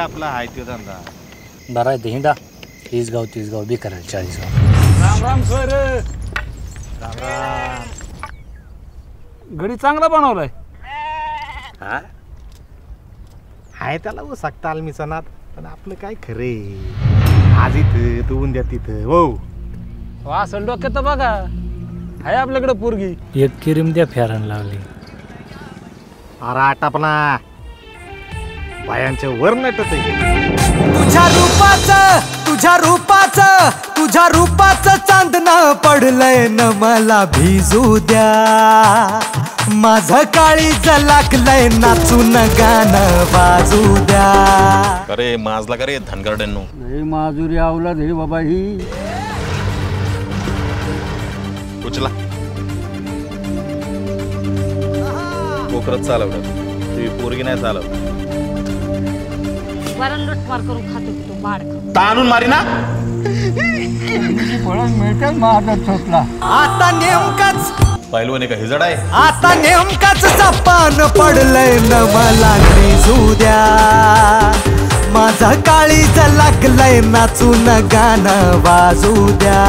आपला हाय तो धंदा बरा आहे हिंडा 30 गाव 30 गाव बी करायला 40 गाव राम राम सर गडी चांगला बनवलाय हा हाय त्याला वो सकता आलमीचा नाद पण आपलं काय खरे आज इथं तू उद्या तिथं हो असं डोक्यात बघा आहे आपल्याकडे पोरगी एक क्रीम द्या फेरायला लावली अरे आटापना बायांच्या वर नटत तुझ्या रूपाचं चांदणं पडलंय न मला भिजू द्या माझं काळीज लागलंय नाचून गाणं बाजू द्या अरे माजला का रे धनगरड्यांनो माजुरी आवला दे बाबा ही उचला कोकरच चालवलं ती पोरगी नाही चालवलं वरण लुटमार करून खातो की तू बाड ताणून मारी ना आता नेमकाच पहिलवान का हिजड आहे आता नेमकाच जपान पडलंय न मला निजू द्या माझं काळीज लागलंय नाचून गाणं वाजू द्या